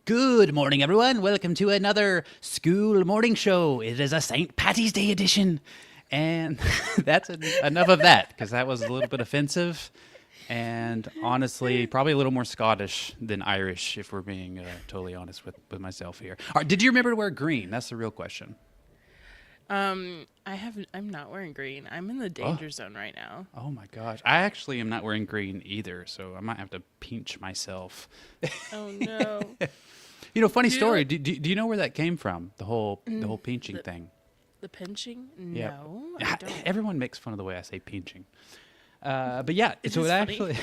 Good morning, everyone. Welcome to another Skool morning show. It is a St. Patty's Day edition. And that's enough of that, because that was a little bit offensive. And honestly, probably a little more Scottish than Irish, if we're being totally honest with myself here. All right, did you remember to wear green? That's the real question. I'm not wearing green. I'm in the Oh, danger zone right now. oh my gosh. I actually am not wearing green either, so I might have to pinch myself. Oh no. Funny Do you know story. what Do you know where that came from? The whole pinching the thing. the pinching? Yeah. No, I don't. Everyone makes fun of the way I say pinching. But yeah, It so it is funny. actually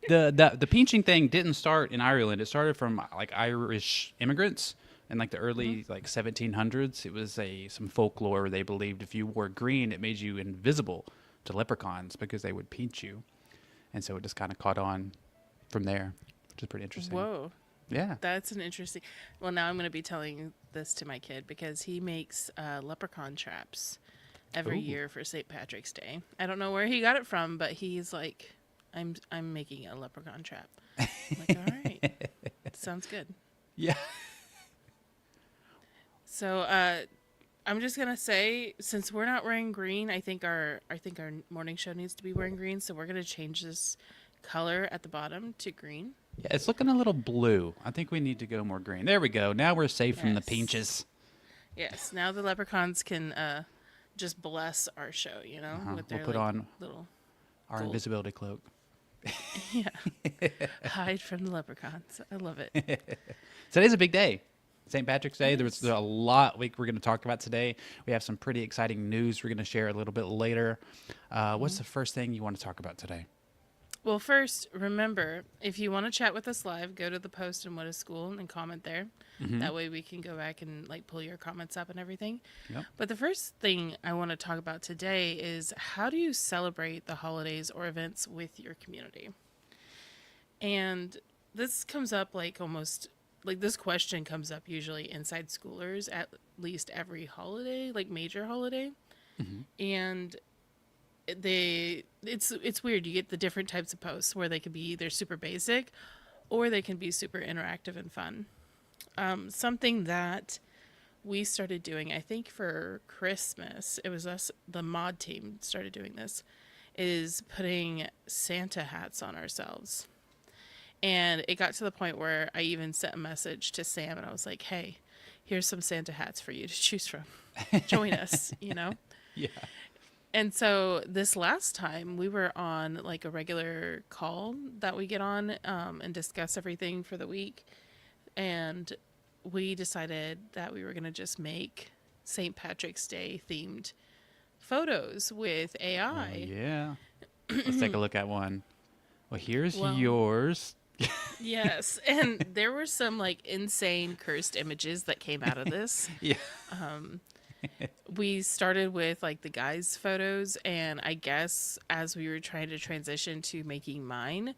the pinching thing didn't start in Ireland. It started from like Irish immigrants in like the early like 1700s. It was some folklore where they believed if you wore green, it made you invisible to leprechauns because they would pinch you, and so it just kind of caught on from there, which is pretty interesting. Whoa, Yeah. that's an interesting. Well, now I'm going to be telling this to my kid because he makes leprechaun traps every Ooh. year for St. Patrick's Day. I don't know where he got it from, but he's like, I'm making a leprechaun trap. I'm like, all right, sounds good. Yeah. So I'm just gonna say, since we're not wearing green, I think our morning show needs to be wearing green. So we're gonna change this color at the bottom to green. Yeah, it's looking a little blue. I think we need to go more green. There we go. Now we're safe from the Yes, pinches. yes. Now the leprechauns can just bless our show, with We'll their put like on little our gold. invisibility cloak. Yeah, hide from the leprechauns. I love it. Today's a big day. St. Patrick's It Day. There's is. a lot we're going to talk about today. We have some pretty exciting news we're going to share a little bit later. What's the first thing you want to talk about today? Well, first, remember, if you want to chat with us live, go to the post in What is School and comment there. Mm-hmm. That way we can go back and like pull your comments up and everything. Yep. But the first thing I want to talk about today is how do you celebrate the holidays or events with your community? And this comes up like almost like this question comes up usually inside schoolers at least every holiday, like major holiday. Hmm. And it's weird. You get the different types of posts where they can be either super basic or they can be super interactive and fun. Something that we started doing, I think for Christmas, it was us, the mod team started doing this, is putting Santa hats on ourselves. And it got to the point where I even sent a message to Sam and I was like, hey, here's some Santa hats for you to choose from. Join us. Yeah. And so this last time we were on like a regular call that we get on and discuss everything for the week. And we decided that we were going to just make St. Patrick's Day themed photos with Oh, AI. yeah. Let's take a look at one. Well, here's Well, yours. yes. And there were some like insane cursed images that came out of this. Yeah. We started with like the guys' photos, and I guess as we were trying to transition to making mine,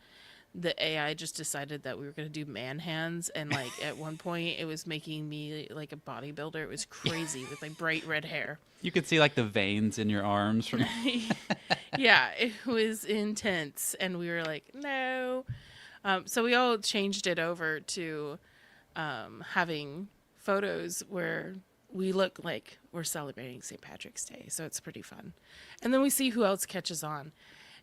the AI just decided that we were going to do man hands. And like at one point, it was making me like a bodybuilder. It was crazy with like bright red hair. You could see like the veins in your arms from. Yeah, it was intense. And we were like, no. So we all changed it over to having photos where we look like we're celebrating St. Patrick's Day. So it's pretty fun. And then we see who else catches on,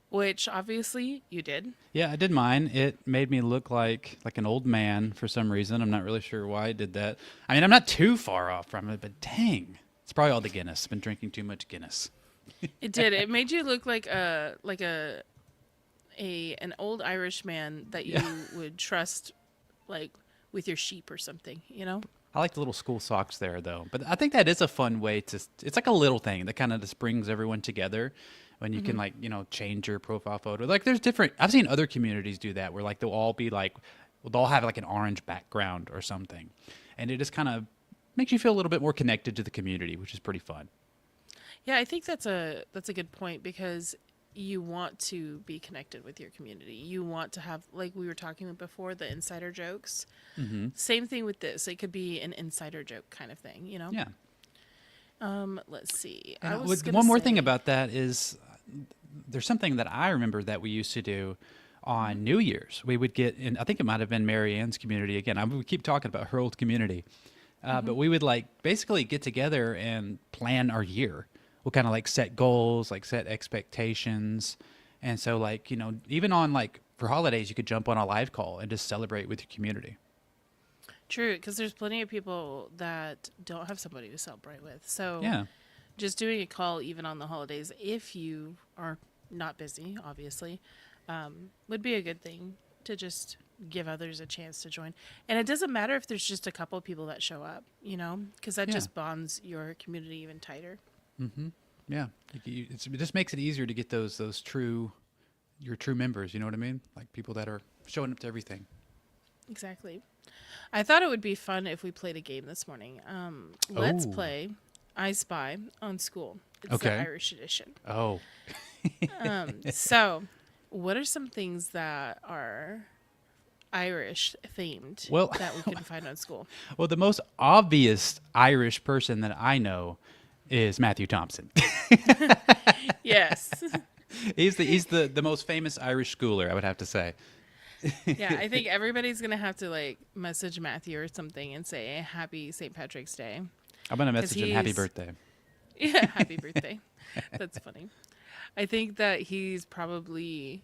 which obviously you did. Yeah, I did mine. It made me look like an old man for some reason. I'm not really sure why I did that. I mean, I'm not too far off from it, but dang, it's probably all the Guinness. I've been drinking too much Guinness. It did. It made you look like an old Irish man that you Yeah. would trust, like with your sheep or something. I like the little school socks there, though. But I think that is a fun way to. It's like a little thing that kind of just brings everyone together when you can like change your profile photo. Like there's different. I've seen other communities do that where like they'll all be like, well, they'll have like an orange background or something, and it just kind of makes you feel a little bit more connected to the community, which is pretty fun. Yeah, I think that's a good point because you want to be connected with your community. You want to have, like we were talking about before, the insider jokes. Hmm. Same thing with this. It could be an insider joke kind of thing. Yeah. Let's see. I And was with gonna one more thing say, about that is there's something that I remember that we used to do on New Year's, we would get in, I think it might have been Mary Ann's community again. We keep talking about her old community. But we would like basically get together and plan our year. We'll kind of like set goals, like set expectations. And so like, even on like for holidays, you could jump on a live call and just celebrate with your community. True, because there's plenty of people that don't have somebody to celebrate with. So Yeah. just doing a call even on the holidays, if you are not busy, obviously, would be a good thing to just give others a chance to join. And it doesn't matter if there's just a couple of people that show up, because that Yeah. just bonds your community even tighter. Yeah. It just makes it easier to get your true members. You know what I mean? Like people that are showing up to everything. Exactly. I thought it would be fun if we played a game this morning. Let's Oh. play I Spy on Skool. It's Okay. the Irish edition. Oh, So, what are some things that are Irish themed Well- that we can find on Skool? well, the most obvious Irish person that I know is Matthew Thompson. Yes. he's the most famous Irish schooler, I would have to say. Yeah, I think everybody's going to have to like message Matthew or something and say happy St. Patrick's Day. I'm gonna message him happy he's- birthday. Yeah, happy birthday. That's funny. I think that he's probably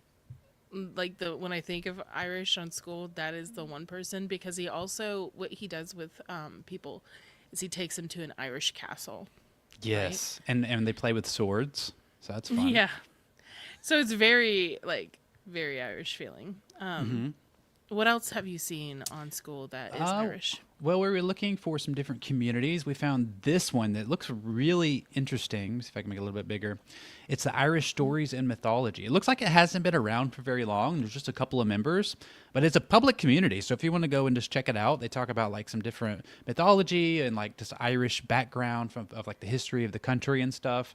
like when I think of Irish on Skool, that is the one person, because he also, what he does with people is he takes them to an Irish castle. Yes, and they play with swords, so that's fun. Yeah. So it's very Irish feeling. What else have you seen on Skool that is Irish? Well, we were looking for some different communities. We found this one that looks really interesting. Let me see if I can make it a little bit bigger. It's the Irish Stories and Mythology. It looks like it hasn't been around for very long. There's just a couple of members, but it's a public community. So if you want to go and just check it out, they talk about like some different mythology and like just Irish background of like the history of the country and stuff.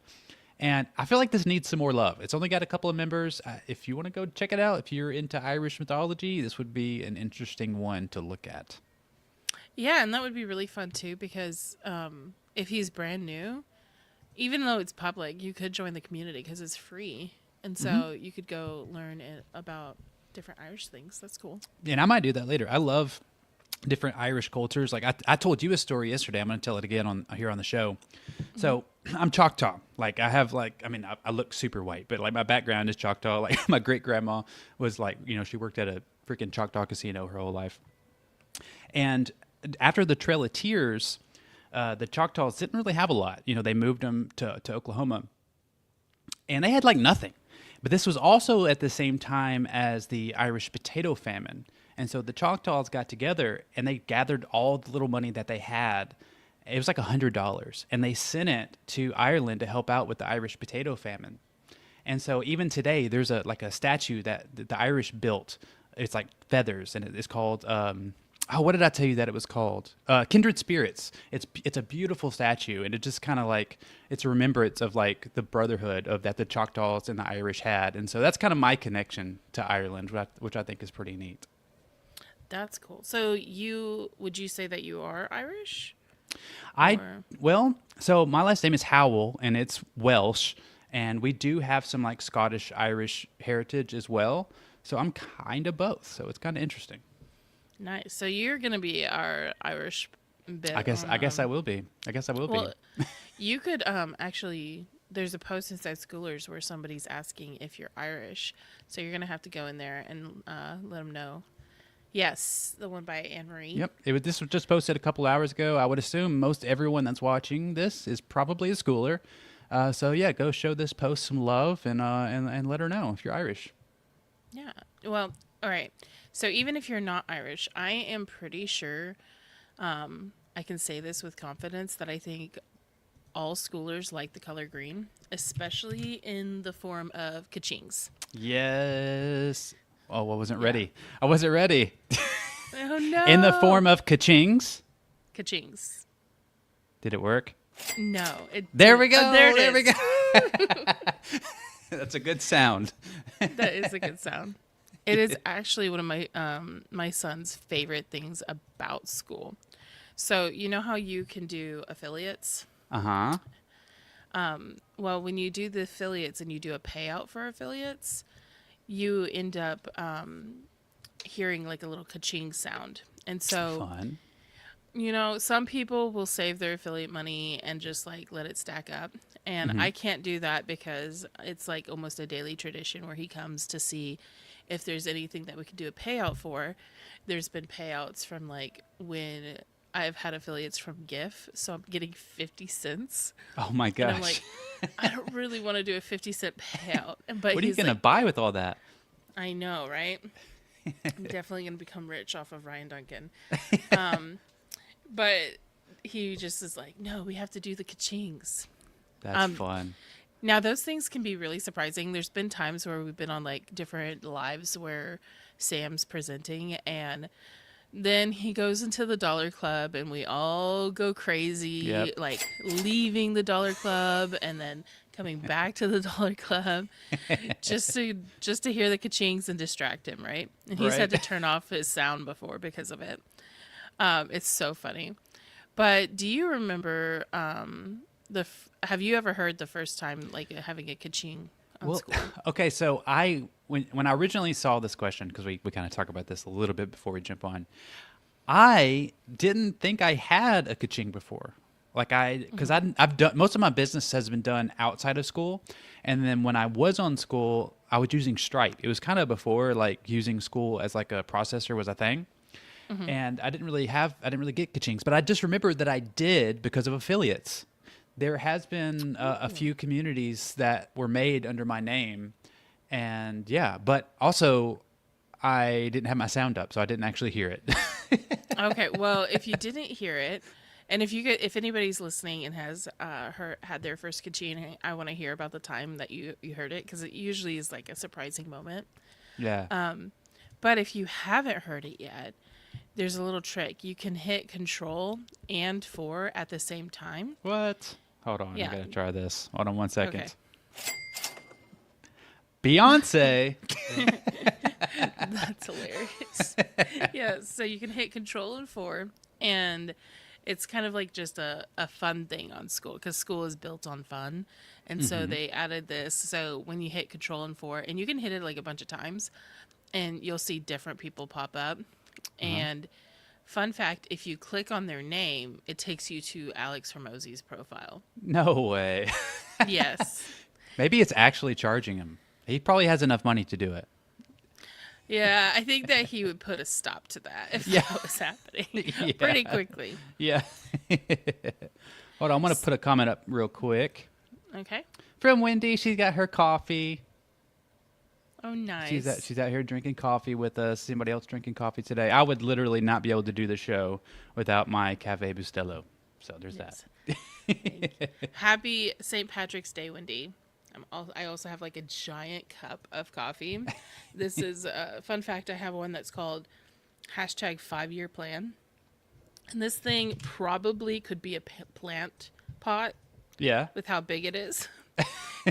And I feel like this needs some more love. It's only got a couple of members. If you want to go check it out, if you're into Irish mythology, this would be an interesting one to look at. Yeah, and that would be really fun too, because if he's brand new, even though it's public, you could join the community because it's free. And so you could go learn about different Irish things. That's cool. And I might do that later. I love different Irish cultures. Like I told you a story yesterday. I'm going to tell it again here on the show. So I'm Choctaw. Like I have I look super white, but like my background is Choctaw. Like my great grandma was like, she worked at a freaking Choctaw casino her whole life. And after the Trail of Tears, the Choctaws didn't really have a lot. They moved them to Oklahoma, and they had like nothing. But this was also at the same time as the Irish potato famine. And so the Choctaws got together and they gathered all the little money that they had. It was like $100, and they sent it to Ireland to help out with the Irish potato famine. And so even today, there's a statue that the Irish built. It's like feathers, and it's called what did I tell you that it was called? Kindred Spirits. It's a beautiful statue, and it just kind of like it's a remembrance of like the brotherhood of that the Choctaws and the Irish had. And so that's kind of my connection to Ireland, which I think is pretty neat. That's cool. So would you say that you are Irish? So my last name is Howell, and it's Welsh, and we do have some like Scottish Irish heritage as well. So I'm kind of both. So it's kind of interesting. Nice. So you're gonna be our Irish bit. I guess I will be. Well, you could actually. There's a post inside Schoolers where somebody's asking if you're Irish. So you're gonna have to go in there and let them know. Yes, the one by Anne Marie. Yep. This was just posted a couple hours ago. I would assume most everyone that's watching this is probably a schooler. So yeah, go show this post some love and let her know if you're Irish. Yeah. Well, all right. So even if you're not Irish, I am pretty sure I can say this with confidence that I think all schoolers like the color green, especially in the form of kachings. Yes. Oh, I wasn't ready. I wasn't ready. Oh no. In the form of kachings. Kachings. Did it work? No. There we go. Oh, there it we is. go. That's a good sound. That is a good sound. It is actually one of my my son's favorite things about Skool. So you know how you can do affiliates? Uh-huh. Well, when you do the affiliates and you do a payout for affiliates, you end up hearing like a little ka-ching sound. And so, Fun. some people will save their affiliate money and just like let it stack up. And Mm-hmm. I can't do that because it's like almost a daily tradition where he comes to see if there's anything that we could do a payout for. There's been payouts from like when I've had affiliates from GIF, so I'm getting 50 cents. Oh my And I'm gosh. like, I don't really want to do a 50-cent payout. But What are you he's gonna like, buy with all that? I know, right? I'm definitely going to become rich off of Ryan Duncan. But he just is like, no, we have to do the ka-chings. That's fun. Now, those things can be really surprising. There's been times where we've been on like different lives where Sam's presenting and then he goes into the Dollar Club and we all go crazy, Yep. like leaving the Dollar Club and then coming back to the Dollar Club just to hear the ka-chings and distract him, right? And he's had to Right. turn off his sound before because of it. It's so funny. But do you remember have you ever heard the first time like having a ka-ching on Well, School? okay, so when I originally saw this question, because we kind of talk about this a little bit before we jump on, I didn't think I had a ka-ching before. Because I've done most of my business has been done outside of School, and then when I was on School, I was using Stripe. It was kind of before like using School as like a processor was a thing, and I didn't really get ka-chings, but I just remembered that I did because of affiliates. There has been a few communities that were made under my name, and yeah, but also I didn't have my sound up, so I didn't actually hear it. Okay, well, if you didn't hear it, and if anybody's listening and has had their first ka-ching, I want to hear about the time that you heard it because it usually is like a surprising moment. Yeah. But if you haven't heard it yet, there's a little trick. You can hit Control and 4 at the same time. What? Hold on, Yeah. I gotta try this. Hold on 1 second. Okay. Beyonce. That's hilarious. Yeah, so you can hit Control and 4, and it's kind of like just a fun thing on School because School is built on fun. And so they added this. So when you hit Control and 4, and you can hit it like a bunch of times, and you'll see different people pop up. And fun fact, if you click on their name, it takes you to Alex Hormozzi's profile. No way. Yes. Maybe it's actually charging him. He probably has enough money to do it. Yeah, I think that he would put a stop to that if that was happening pretty quickly. Yeah. Hold on, I'm gonna put a comment up real quick. Okay. From Wendy, she's got her coffee. Oh, nice. She's out here drinking coffee with us. Anybody else drinking coffee today? I would literally not be able to do the show without my Cafe Bustelo. So there's Yes. that. Happy St. Patrick's Day, Wendy. I also have like a giant cup of coffee. This is a fun fact. I have one that's called hashtag 5-year plan. And this thing probably could be a plant pot Yeah. with how big it is.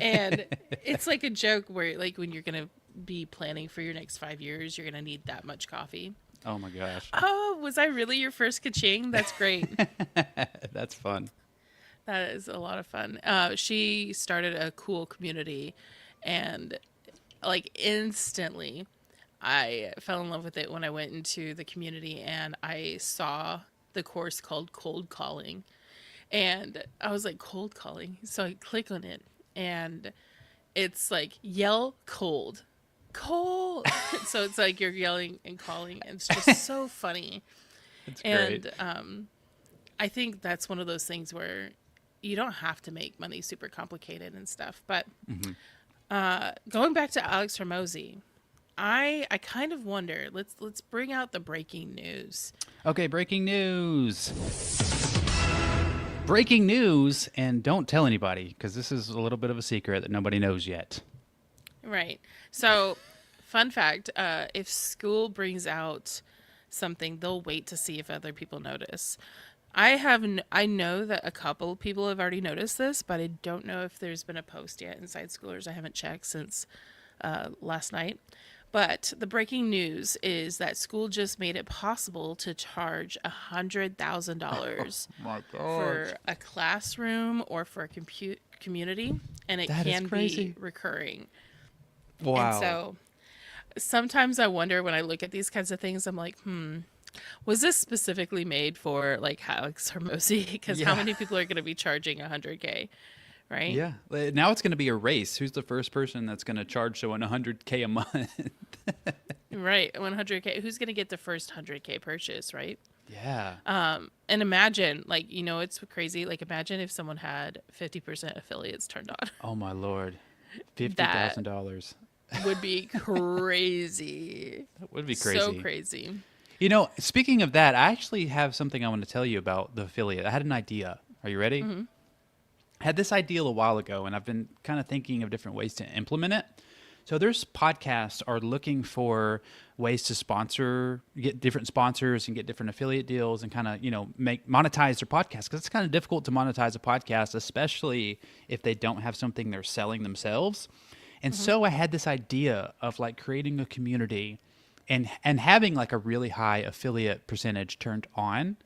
And it's like a joke where like when you're going to be planning for your next 5 years, you're going to need that much coffee. Oh my gosh. Oh, was I really your first ka-ching? That's great. That's fun. That is a lot of fun. She started a cool community, and like instantly, I fell in love with it when I went into the community and I saw the course called Cold Calling, and I was like, cold calling. So I click on it, and it's like yell cold, cold. So it's like you're yelling and calling, and it's just so funny. That's great. And I think that's one of those things where you don't have to make money super complicated and stuff. But going back to Alex Hormozzi, I kind of wonder. Let's bring out the breaking news. Okay, breaking news. Breaking news, and don't tell anybody because this is a little bit of a secret that nobody knows yet. Right. So, fun fact: if Skool brings out something, they'll wait to see if other people notice. I know that a couple people have already noticed this, but I don't know if there's been a post yet inside Schoolers. I haven't checked since last night. But the breaking news is that Skool just made it possible to charge $100,000 for a classroom or for a community, and it That is can crazy. be recurring. Wow. And so Sometimes I wonder when I look at these kinds of things, I'm like, was this specifically made for like Alex Hermosi? Because how Yeah. many people are going to be charging 100K, right? Yeah. Now it's going to be a race. Who's the first person that's going to charge someone 100K a month? Right, 100K. Who's going to get the first 100K purchase, right? Yeah. And imagine, like, it's crazy. Like, imagine if someone had 50% affiliates turned on. Oh my lord. That $50,000. would be crazy. That would be So crazy. crazy. Speaking of that, I actually have something I want to tell you about the affiliate. I had an idea. Are you ready? I had this idea a while ago, and I've been kind of thinking of different ways to implement it. So there's podcasts are looking for ways to get different sponsors and get different affiliate deals and kind of, make monetize their podcast, because it's kind of difficult to monetize a podcast, especially if they don't have something they're selling themselves. And so I had this idea of like creating a community and having like a really high affiliate percentage turned on,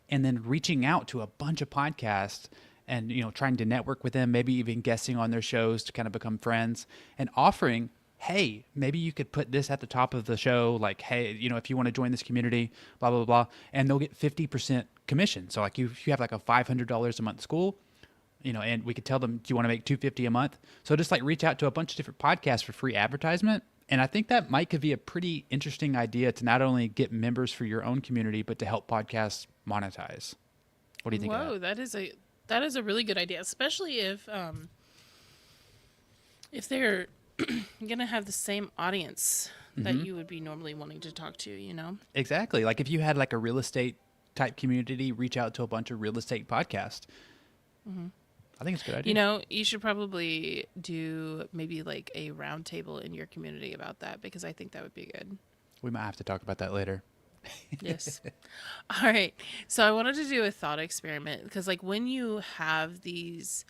and then reaching out to a bunch of podcasts and trying to network with them, maybe even guesting on their shows to kind of become friends, and offering, hey, maybe you could put this at the top of the show, like, hey, if you want to join this community, blah blah blah, and they'll get 50% commission. So like if you have like a $500 a month school, and we could tell them, do you want to make $250 a month? So just like reach out to a bunch of different podcasts for free advertisement. And I think that could be a pretty interesting idea to not only get members for your own community, but to help podcasts monetize. What do you think of Whoa, that? that is a really good idea, especially if they're gonna have the same audience that you would be normally wanting to talk to. Exactly. Like if you had like a real estate type community, reach out to a bunch of real estate podcasts. I think it's a good idea. You should probably do maybe like a round table in your community about that, because I think that would be good. We might have to talk about that later. Yes. All right. So I wanted to do a thought experiment, because like when you have these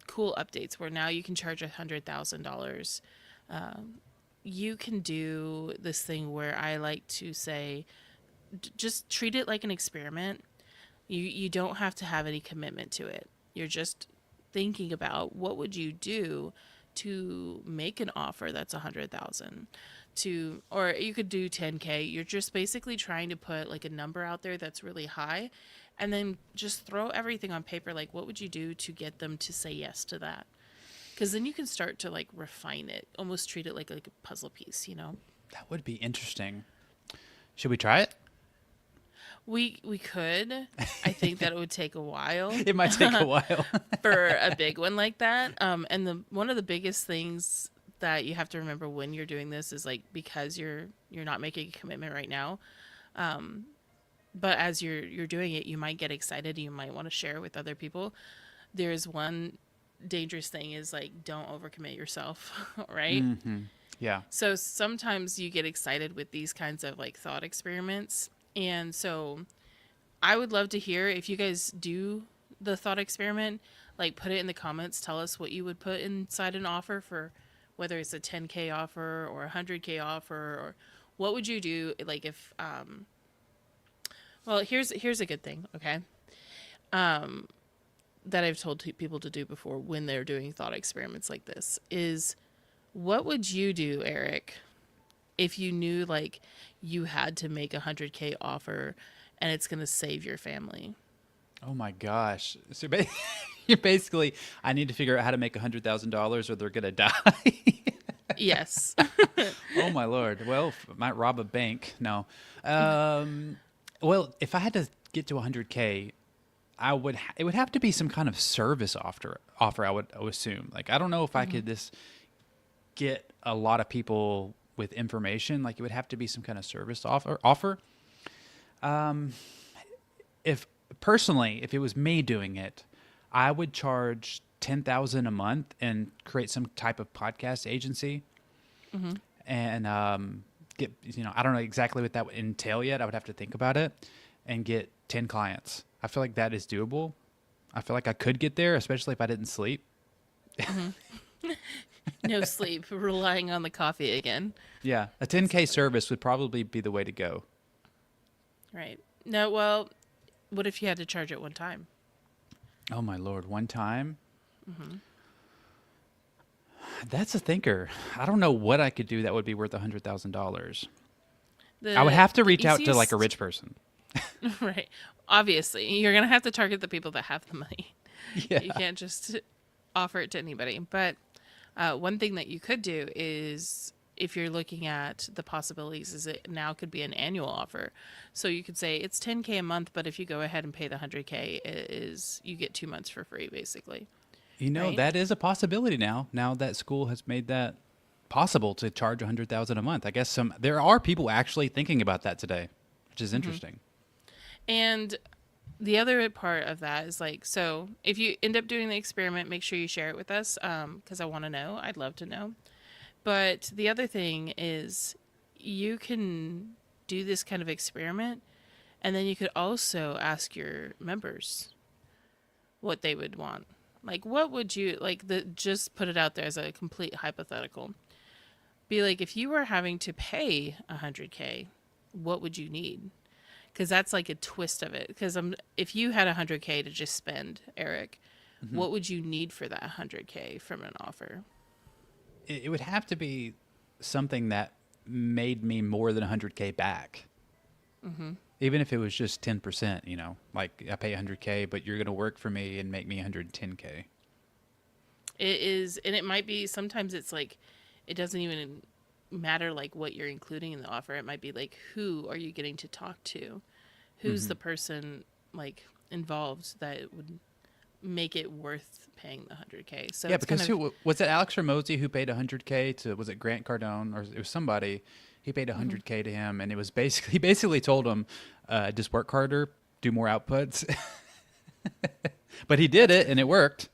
cool updates where now you can charge $100,000, you can do this thing where I like to say, just treat it like an experiment. You don't have to have any commitment to it. You're just thinking about what would you do to make an offer that's 100,000 or you could do 10K. You're just basically trying to put like a number out there that's really high, and then just throw everything on paper. Like, what would you do to get them to say yes to that? Because then you can start to like refine it, almost treat it like a puzzle piece. That would be interesting. Should we try it? We could. I think that it would take a while It might take a while. for a big one like that. And one of the biggest things that you have to remember when you're doing this is like, because you're not making a commitment right now, but as you're doing it, you might get excited. You might want to share with other people. There's one dangerous thing is like, don't overcommit yourself, right? Yeah. So sometimes you get excited with these kinds of like thought experiments. And so I would love to hear if you guys do the thought experiment, like put it in the comments. Tell us what you would put inside an offer, for whether it's a 10K offer or a 100K offer, or what would you do? Like if, well, here's a good thing. Okay. That I've told people to do before when they're doing thought experiments like this is, what would you do, Eric, if you knew like you had to make a 100K offer and it's going to save your family? Oh my gosh. So you're basically, I need to figure out how to make $100,000 or they're going to die. Yes. Oh my Lord. Well, might rob a bank. No. Well, if I had to get to 100K, it would have to be some kind of service offer, I would assume. Like, I don't know if I could just get a lot of people with information. Like, it would have to be some kind of service offer. If it was me doing it, I would charge $10,000 a month and create some type of podcast agency. And get, I don't know exactly what that would entail yet. I would have to think about it, and get 10 clients. I feel like that is doable. I feel like I could get there, especially if I didn't sleep. No sleep, relying on the coffee again. Yeah, a 10K service would probably be the way to go. Right. No, well, what if you had to charge it one time? Oh my Lord, one time? That's a thinker. I don't know what I could do that would be worth $100,000. I would The have to the reach out to like a easiest, rich person. right? Obviously, you're gonna have to target the people that have the money. Yeah. You can't just offer it to anybody. But one thing that you could do is, if you're looking at the possibilities, is it now could be an annual offer. So you could say it's 10K a month, but if you go ahead and pay the 100K, it is you get 2 months for free, basically, right? That is a possibility now. Now that Skool has made that possible to charge 100,000 a month. I guess there are people actually thinking about that today, which is interesting. And the other part of that is like, so if you end up doing the experiment, make sure you share it with us, because I want to know. I'd love to know. But the other thing is, you can do this kind of experiment, and then you could also ask your members what they would want. Like, what would you like? Just put it out there as a complete hypothetical. Be like, if you were having to pay 100K, what would you need? Because that's like a twist of it. Because if you had 100K to just spend, Eric, what would you need for that 100K from an offer? It would have to be something that made me more than 100K back. Even if it was just 10%, like I pay 100K, but you're going to work for me and make me 110K. It is, and it might be, sometimes it's like, it doesn't even matter like what you're including in the offer. It might be like, who are you getting to talk to? Who's the person like involved that would make it worth paying the 100K? So Yeah, it's because kind of, who was it? Alex Ramosi who paid 100K to, was it Grant Cardone, or it was somebody? He paid 100K to him, and it was basically he basically told him, just work harder, do more outputs. But he did it, and it worked.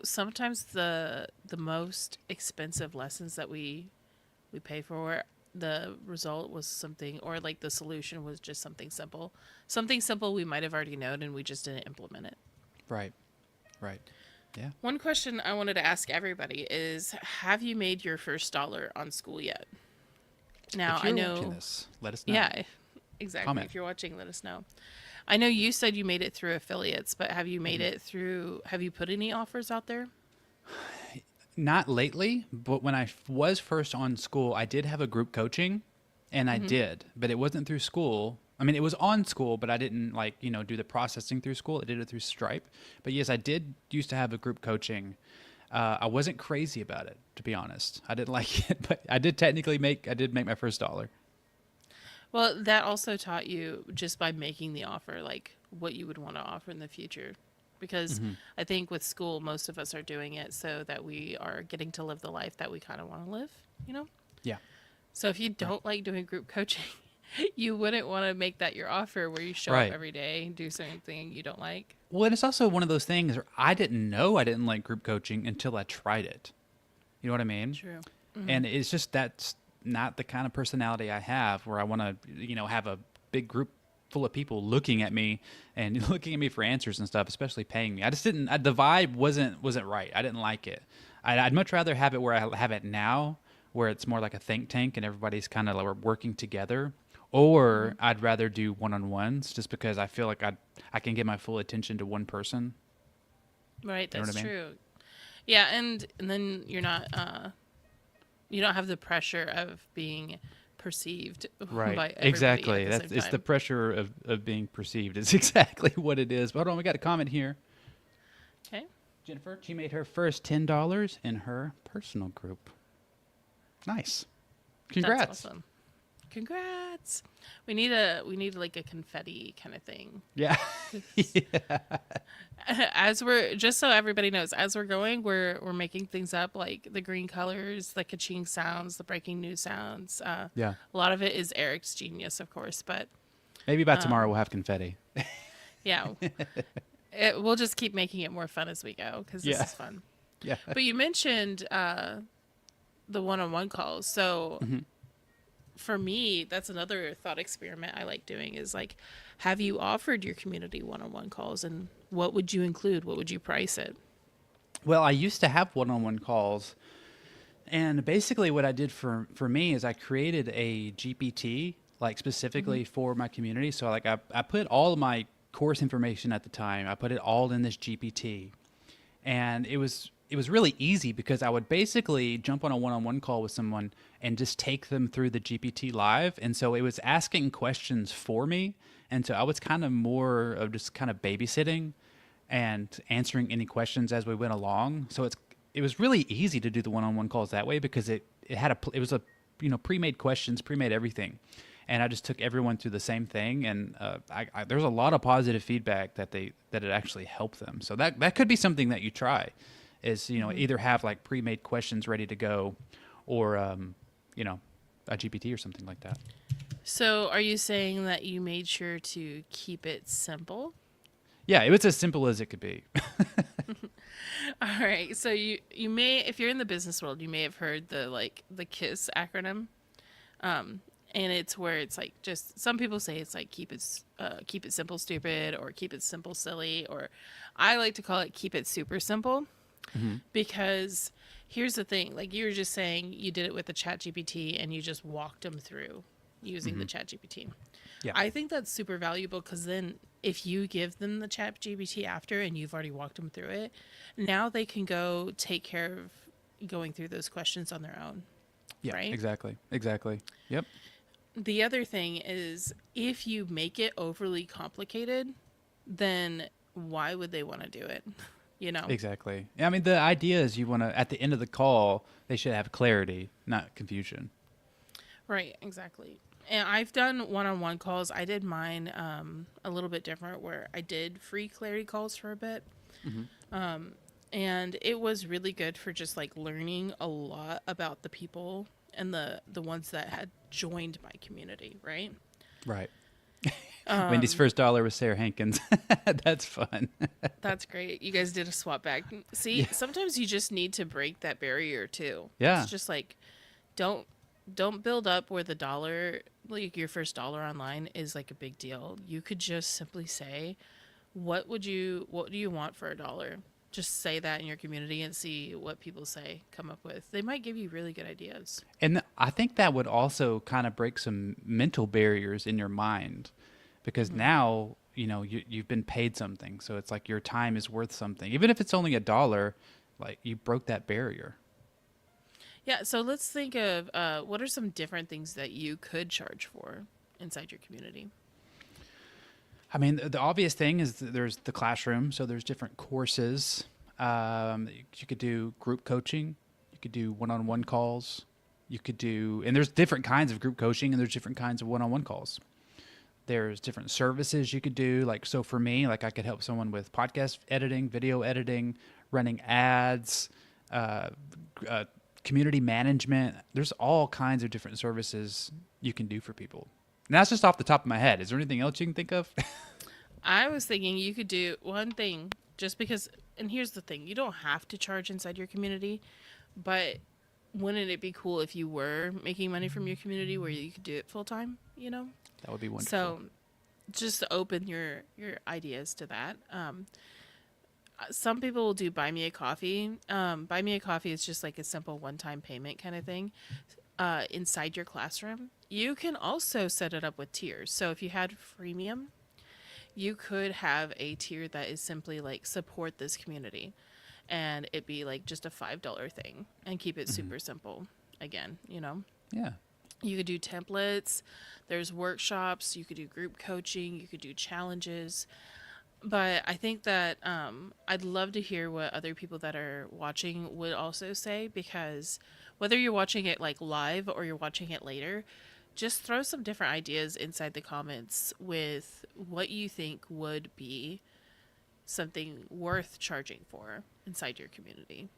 sometimes the most expensive lessons that we pay for, the result was something, or like the solution was just something simple we might have already known, and we just didn't implement it. Right, right, yeah. One question I wanted to ask everybody is, have you made your first dollar on Skool yet? Now, If I you're know, watching this, let us know. yeah, exactly. Comment. If you're watching, let us know. I know you said you made it through affiliates, but have you made it through, have you put any offers out there? Not lately, but when I was first on Skool, I did have a group coaching, and I did, but it wasn't through Skool. I mean, it was on Skool, but I didn't do the processing through Skool. I did it through Stripe. But yes, I did used to have a group coaching. I wasn't crazy about it, to be honest. I didn't like it, but I did make my first dollar. Well, that also taught you, just by making the offer, like what you would want to offer in the future. Because I think with Skool, most of us are doing it so that we are getting to live the life that we kind of want to live. Yeah. So if you don't like doing group coaching, you wouldn't want to make that your offer where you show Right. up every day and do something you don't like. Well, and it's also one of those things where I didn't know I didn't like group coaching until I tried it. You know what I mean? True. And it's just that's not the kind of personality I have, where I want to, have a big group full of people looking at me and looking at me for answers and stuff, especially paying me. I just didn't. The vibe wasn't right. I didn't like it. I'd much rather have it where I have it now, where it's more like a think tank and everybody's kind of like working together. Or I'd rather do one-on-ones, just because I feel like I can give my full attention to one person. Right, You know that's what I mean? true. Yeah, and then you're not you don't have the pressure of being perceived Right. by everybody Exactly. at the That's same it's the time. pressure of being perceived. It's exactly what it is. But hold on, we got a comment here. Okay. Jennifer, she made her first $10 in her personal group. Nice. Congrats. That's awesome. Congrats. We need like a confetti kind of thing. Yeah. As we're, just so everybody knows, as we're going, we're making things up, like the green colors, the ka-ching sounds, the breaking news sounds. Yeah. A lot of it is Eric's genius, of course, but Maybe by tomorrow we'll have confetti. yeah, we'll just keep making it more fun as we go, because this Yeah. is fun. Yeah. But you mentioned the one-on-one calls. So for me, that's another thought experiment I like doing, is like, have you offered your community one-on-one calls, and what would you include? What would you price it? Well, I used to have one-on-one calls, and basically what I did for me is I created a GPT, like specifically for my community. So like I put all of my course information at the time, I put it all in this GPT, and it was it was really easy because I would basically jump on a one-on-one call with someone and just take them through the GPT live. And so it was asking questions for me. And so I was kind of more of just kind of babysitting and answering any questions as we went along. So it was really easy to do the one-on-one calls that way because it had it was a pre-made questions, pre-made everything, and I just took everyone through the same thing. And there's a lot of positive feedback that it actually helped them. So that could be something that you try, is either have like pre-made questions ready to go, or a GPT or something like that. So, are you saying that you made sure to keep it simple? Yeah, it was as simple as it could be. All right. So you may, if you're in the business world, you may have heard the KISS acronym. And it's where it's like, just some people say it's like keep it simple stupid, or keep it simple silly, or I like to call it keep it super simple. Because here's the thing, like you were just saying, you did it with the chat GPT and you just walked them through using the chat GPT. Yeah. I think that's super valuable, because then if you give them the chat GPT after and you've already walked them through it, now they can go take care of going through those questions on their own. Yeah, right? exactly. Yep. The other thing is, if you make it overly complicated, then why would they want to do it? Exactly. I mean, the idea is you want to, at the end of the call, they should have clarity, not confusion. Right, exactly. And I've done one-on-one calls. I did mine a little bit different, where I did free clarity calls for a bit. And it was really good for just like learning a lot about the people and the ones that had joined my community, right? Right. Wendy's first dollar was Sarah Hankins. That's fun. That's great. You guys did a swap back. See, sometimes you just need to break that barrier too. Yeah. It's just like, don't build up where the dollar, like your first dollar online, is like a big deal. You could just simply say, what do you want for $1? Just say that in your community and see what people come up with. They might give you really good ideas. And I think that would also kind of break some mental barriers in your mind, because now, you've been paid something. So it's like your time is worth something. Even if it's only $1, like you broke that barrier. Yeah, so let's think of what are some different things that you could charge for inside your community? I mean, the obvious thing is that there's the classroom. So there's different courses. You could do group coaching. You could do one-on-one calls. You could do, and there's different kinds of group coaching, and there's different kinds of one-on-one calls. There's different services you could do. Like, so for me, like I could help someone with podcast editing, video editing, running ads, community management. There's all kinds of different services you can do for people. And that's just off the top of my head. Is there anything else you can think of? I was thinking you could do one thing, just because, and here's the thing, you don't have to charge inside your community, but wouldn't it be cool if you were making money from your community where you could do it full time, That would be wonderful. So just to open your ideas to that. Some people will do buy me a coffee. Buy me a coffee is just like a simple one-time payment kind of thing inside your classroom. You can also set it up with tiers. So if you had freemium, you could have a tier that is simply like support this community, and it'd be like just a $5 thing, and keep it super simple. Again, Yeah. You could do templates. There's workshops. You could do group coaching. You could do challenges. But I think that I'd love to hear what other people that are watching would also say, because whether you're watching it like live or you're watching it later, just throw some different ideas inside the comments with what you think would be something worth charging for inside your community.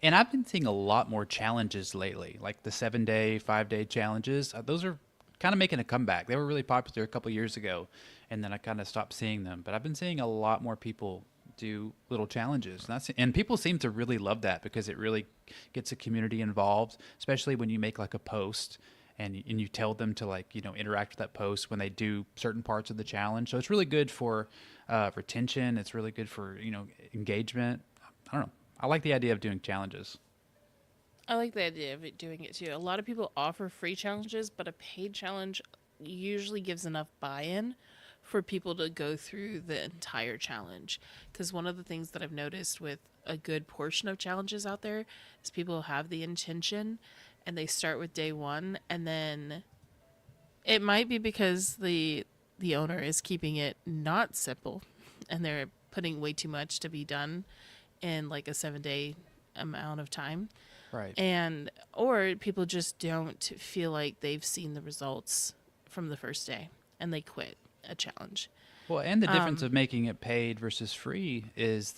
And I've been seeing a lot more challenges lately, like the 7-day, 5-day challenges. Those are kind of making a comeback. They were really popular a couple years ago, and then I kind of stopped seeing them. But I've been seeing a lot more people do little challenges. And people seem to really love that, because it really gets the community involved, especially when you make like a post and you tell them to interact with that post when they do certain parts of the challenge. So it's really good for retention. It's really good for, engagement. I don't know. I like the idea of doing challenges. I like the idea of doing it too. A lot of people offer free challenges, but a paid challenge usually gives enough buy-in for people to go through the entire challenge. Because one of the things that I've noticed with a good portion of challenges out there is people have the intention and they start with day one, and then it might be because the owner is keeping it not simple and they're putting way too much to be done in like a 7-day amount of time. Right. And or people just don't feel like they've seen the results from the first day and they quit a challenge. Well, and the difference of making it paid versus free is,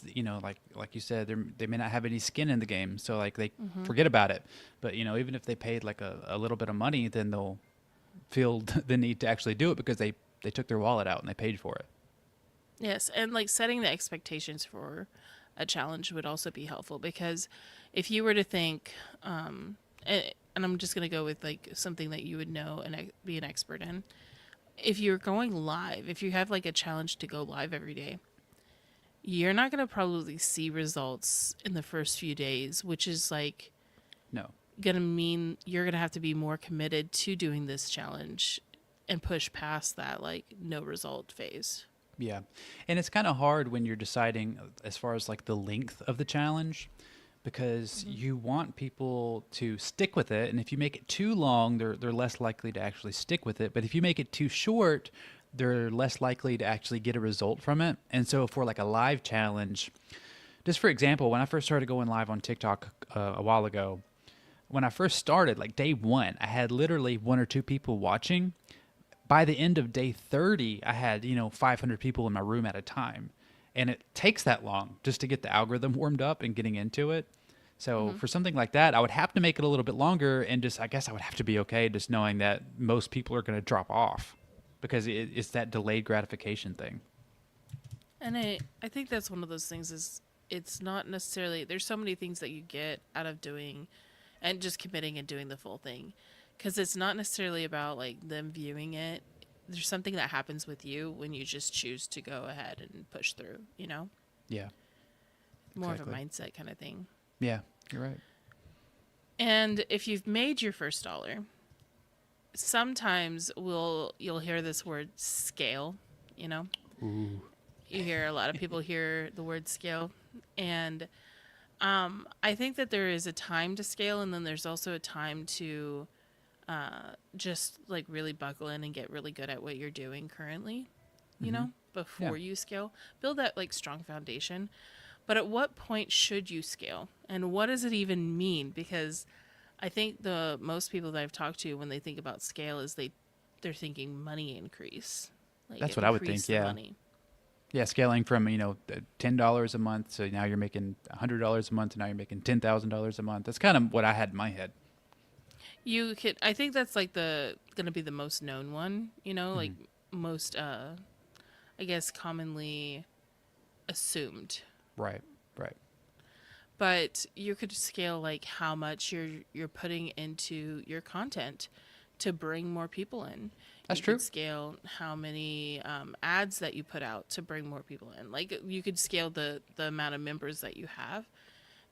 like you said, they may not have any skin in the game, so like they forget about it. But even if they paid like a little bit of money, then they'll feel the need to actually do it because they took their wallet out and they paid for it. Yes, and like setting the expectations for a challenge would also be helpful, because if you were to think, and I'm just gonna go with like something that you would know and be an expert in. If you're going live, if you have like a challenge to go live every day, you're not gonna probably see results in the first few days, which is like No. gonna mean you're gonna have to be more committed to doing this challenge and push past that like no result phase. Yeah. And it's kind of hard when you're deciding as far as like the length of the challenge, because you want people to stick with it. And if you make it too long, they're less likely to actually stick with it. But if you make it too short, they're less likely to actually get a result from it. And so for like a live challenge, just for example, when I first started going live on TikTok a while ago, when I first started, like day one, I had literally 1 or 2 people watching. By the end of day 30, I had, 500 people in my room at a time. And it takes that long just to get the algorithm warmed up and getting into it. So for something like that, I would have to make it a little bit longer, and just, I guess I would have to be okay just knowing that most people are going to drop off because it's that delayed gratification thing. And I think that's one of those things is it's not necessarily, there's so many things that you get out of doing and just committing and doing the full thing. Because it's not necessarily about like them viewing it. There's something that happens with you when you just choose to go ahead and push through, Yeah. More of a Exactly. mindset kind of thing. Yeah, you're right. And if you've made your first dollar, sometimes you'll hear this word scale, Ooh. You hear a lot of people hear the word scale, and I think that there is a time to scale, and then there's also a time to just like really buckle in and get really good at what you're doing currently, before you scale. Build that like strong foundation. But at what point should you scale? And what does it even mean? Because I think the most people that I've talked to when they think about scale is they're thinking money increase. Like That's what I would increase think, the yeah. money. Yeah, scaling from, $10 a month, so now you're making $100 a month, and now you're making $10,000 a month. That's kind of what I had in my head. You could, I think that's like gonna be the most known one, like most, I guess commonly assumed. Right, right. But you could scale like how much you're putting into your content to bring more people in. That's you true. Could scale how many ads that you put out to bring more people in. Like you could scale the amount of members that you have,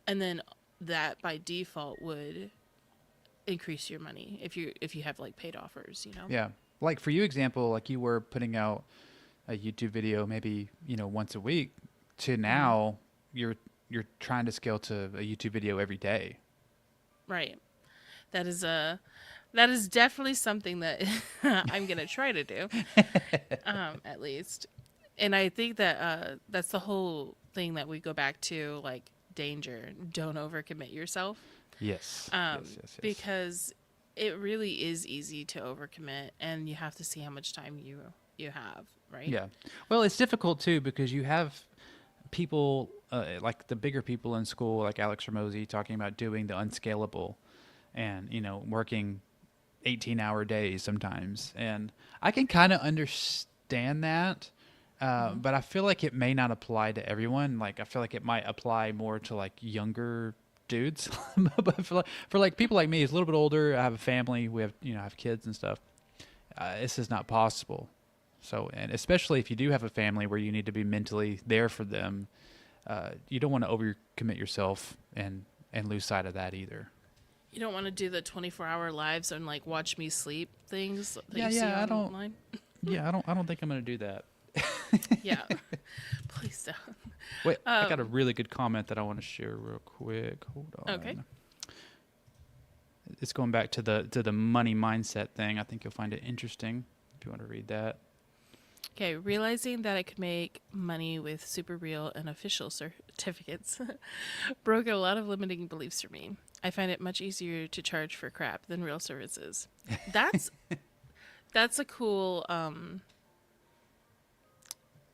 and then that by default would increase your money if you have like paid offers. Yeah. Like for you example, like you were putting out a YouTube video maybe, once a week, to now you're trying to scale to a YouTube video every day. Right. That is definitely something that I'm gonna try to do, at least. And I think that that's the whole thing that we go back to, like danger. Don't overcommit yourself. Yes. Yes. Because it really is easy to overcommit, and you have to see how much time you have, right? Yeah. Well, it's difficult too because you have people like the bigger people in Skool, like Alex Ramosi, talking about doing the unscalable and, working 18-hour days sometimes. And I can kind of understand that, but I feel like it may not apply to everyone. Like, I feel like it might apply more to like younger dudes, but for like people like me, who's a little bit older, I have a family, we have, I have kids and stuff. This is not possible. So, and especially if you do have a family where you need to be mentally there for them, you don't want to overcommit yourself and lose sight of that either. You don't want to do the 24-hour lives and like watch me sleep things that Yeah, you see I don't. online. Yeah, I don't think I'm going to do that. Yeah. Please don't. Wait, I got a really good comment that I want to share real quick. Hold on. Okay. It's going back to the money mindset thing. I think you'll find it interesting if you want to read that. Okay, realizing that I could make money with super real and official certificates broke a lot of limiting beliefs for me. I find it much easier to charge for crap than real services. That's a cool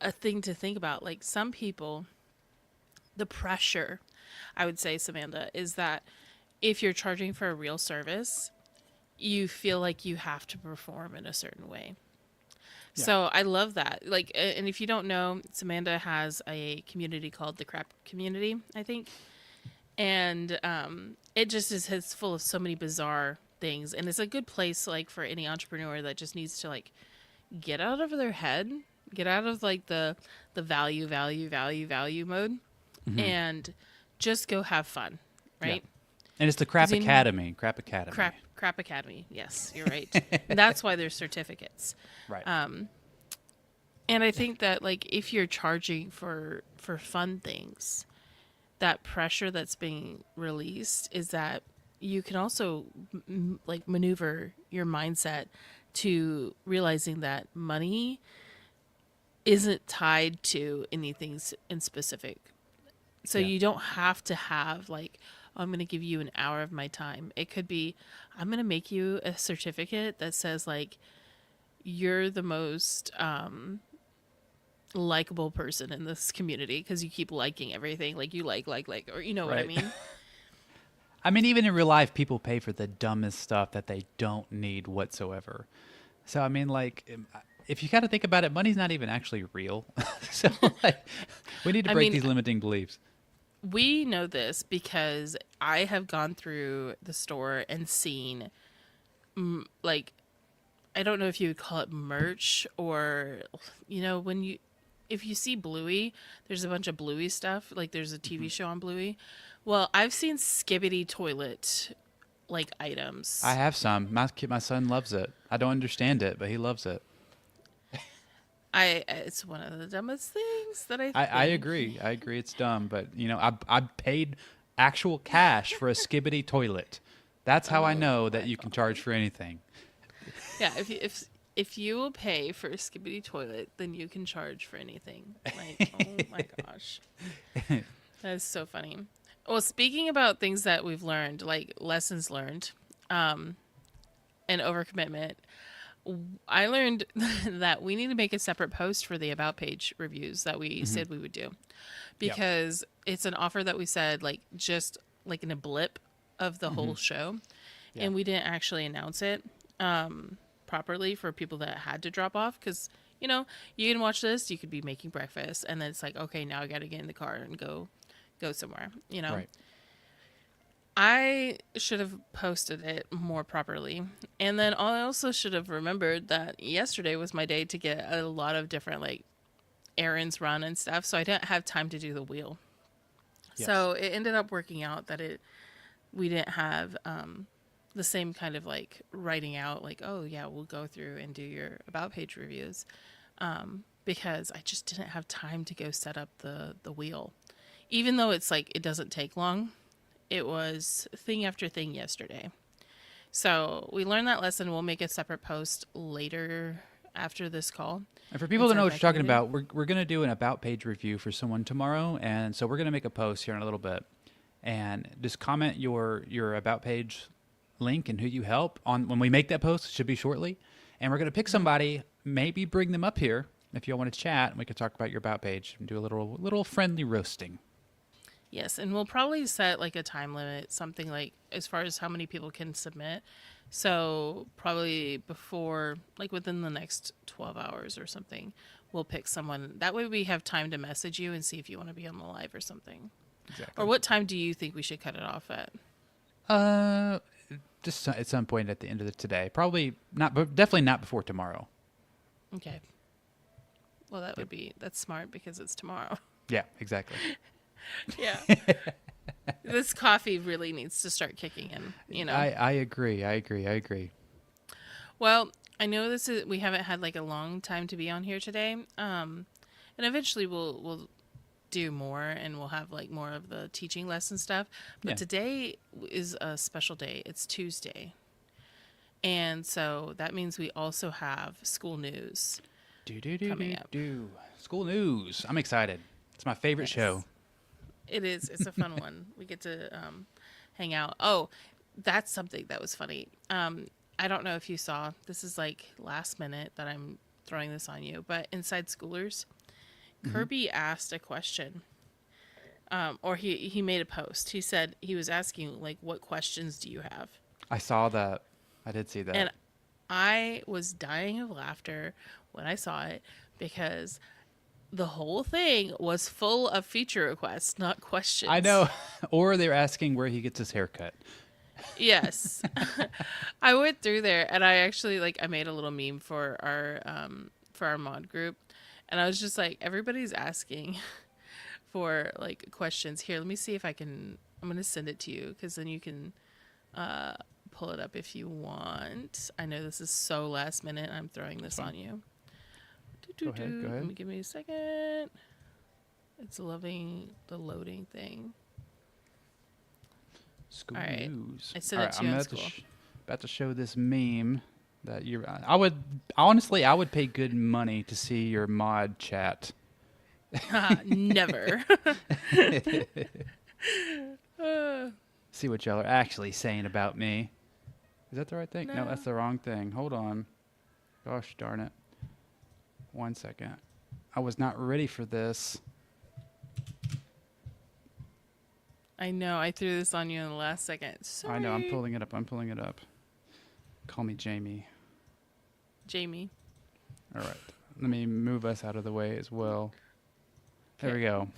a thing to think about. Like some people, the pressure, I would say, Samantha, is that if you're charging for a real service, you feel like you have to perform in a certain way. Yeah. So I love that. Like, and if you don't know, Samantha has a community called the Crap Community, I think, and it just is it's full of so many bizarre things, and it's a good place like for any entrepreneur that just needs to like get out of their head, get out of like the value mode, and just go have fun, right? Yeah. And it's the Crap 'Cause Academy. Crap Academy. Crap Academy. Yes, you're right. That's why there's certificates. Right. And I think that like if you're charging for fun things, that pressure that's being released is that you can also like maneuver your mindset to realizing that money isn't tied to anything in specific. So Yeah. you don't have to have like, oh, I'm going to give you an hour of my time. It could be, I'm going to make you a certificate that says like, you're the most likable person in this community because you keep liking everything. Like you like, or you know what I Right. mean? I mean, even in real life, people pay for the dumbest stuff that they don't need whatsoever. So, I mean, like, if you got to think about it, money's not even actually real. So, like, we need to I break mean, these limiting beliefs. We know this because I have gone through the store and seen, like, I don't know if you would call it merch or, you know, if you see Bluey, there's a bunch of Bluey stuff. Like, there's a TV show on Bluey. Well, I've seen Skibbity toilet, like, items. I have some. My son loves it. I don't understand it, but he loves it. It's one of the dumbest things that I think. I agree. I agree it's dumb, but, you know, I paid actual cash for a Skibbity toilet. That's how I know that you can charge for anything. Yeah, if you will pay for a Skibbity toilet, then you can charge for anything. Like, oh my gosh. That is so funny. Well, speaking about things that we've learned, like lessons learned, and overcommitment, I learned that we need to make a separate post for the About page reviews that we said we would do. Because it's an offer that we said, like, just like in a blip of the whole show. Yeah. And we didn't actually announce it properly for people that had to drop off. Because, you know, you can watch this, you could be making breakfast, and then it's like, okay, now I got to get in the car and go somewhere, you know? Right. I should have posted it more properly. And then I also should have remembered that yesterday was my day to get a lot of different like errands run and stuff. So I didn't have time to do the wheel. Yes. So it ended up working out that we didn't have the same kind of like writing out like, oh yeah, we'll go through and do your About page reviews. Because I just didn't have time to go set up the wheel. Even though it's like, it doesn't take long. It was thing after thing yesterday. So we learned that lesson. We'll make a separate post later after this call. And for people that know what you're talking meeting. about, we're going to do an About page review for someone tomorrow. And so we're going to make a post here in a little bit. And just comment your About page link and who you help on when we make that post. It should be shortly. And we're going to pick somebody, maybe bring them up here if you all want to chat. And we can talk about your About page and do a little friendly roasting. Yes, and we'll probably set like a time limit, something like as far as how many people can submit. So probably before, like within the next 12 hours or something, we'll pick someone. That way we have time to message you and see if you want to be on the live or something. Exactly. Or what time do you think we should cut it off at? Just at some point at the end of the today. Probably not, but definitely not before tomorrow. Okay. Well, that's smart because it's tomorrow. Yeah, exactly. Yeah. This coffee really needs to start kicking in, you know. I agree. Well, I know we haven't had like a long time to be on here today. And eventually we'll do more and we'll have like more of the teaching lesson stuff. But Yeah. today is a special day. It's Tuesday. And so that means we also have school news coming up. School news. I'm excited. It's my favorite Yes. show. It is. It's a fun one. We get to hang out. Oh, that's something that was funny. I don't know if you saw. This is like last minute that I'm throwing this on you. But inside Schoolers, Kirby asked a question. Or he made a post. He said he was asking like, what questions do you have? I saw that. I did see that. And I was dying of laughter when I saw it because the whole thing was full of feature requests, not questions. I know. Or they're asking where he gets his haircut. Yes. I went through there and I actually I made a little meme for our mod group, and I was just like, everybody's asking for like questions. Here, let me see if I'm going to send it to you because then you can pull it up if you want. I know this is so last minute. I'm throwing this on you. Go ahead. Let me give me a second. It's loving the loading thing. School All right. news. I sent All it to you I'm on about Skool. about to show this meme that I would honestly, I would pay good money to see your mod chat. Never. See what y'all are actually saying about me. Is that the right thing? No, No. that's the wrong thing. Hold on. Gosh darn it. 1 second. I was not ready for this. I know. I threw this on you in the last second. Sorry. I know. I'm pulling it up. Call me Jamie. Jamie. All right. Let me move us out of the way as well. There we go.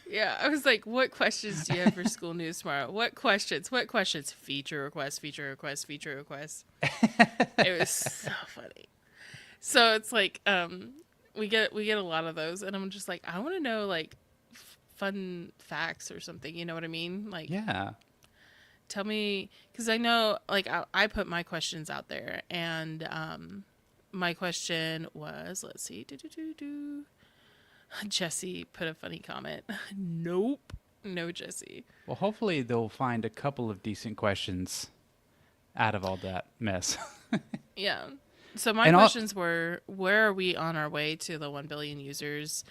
Yeah, I was like, what questions do you have for school news tomorrow? What questions? Feature requests. It was so funny. So it's like, we get a lot of those, and I'm just like, I want to know like fun facts or something. You know what I mean? Like, Yeah. tell me, because I know like I put my questions out there, and my question was, let's see, Jesse put a funny comment. Nope. No, Jesse. Well, hopefully they'll find a couple of decent questions out of all that mess. Yeah. So my And questions were, where are we on our way to the 1 billion users?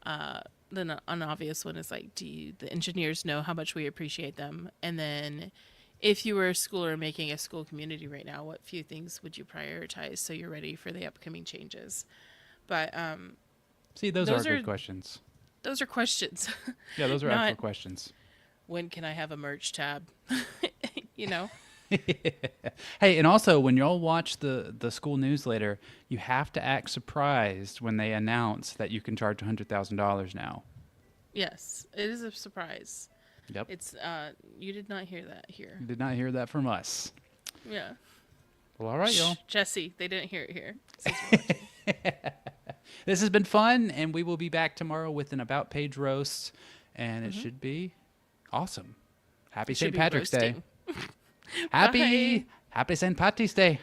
Then an obvious one is like, do the engineers know how much we appreciate them? And then if you were a schooler making a school community right now, what few things would you prioritize so you're ready for the upcoming changes? But See, those are are- good questions. those are questions. Yeah, those are Not- actual questions. When can I have a merch tab? You know? Hey, and also when y'all watch the school newsletter, you have to act surprised when they announce that you can charge $100,000 now. Yes, it is a surprise. Yep. It's you did not hear that here. Did not hear that from us. Yeah. Well, all right, Shh, y'all. Jesse, they didn't hear it here. Since you're watching. This has been fun, and we will be back tomorrow with an about page roast, and it should be awesome. Happy It should St. be Patrick's Day. roasting. Happy St. Patrick's Day.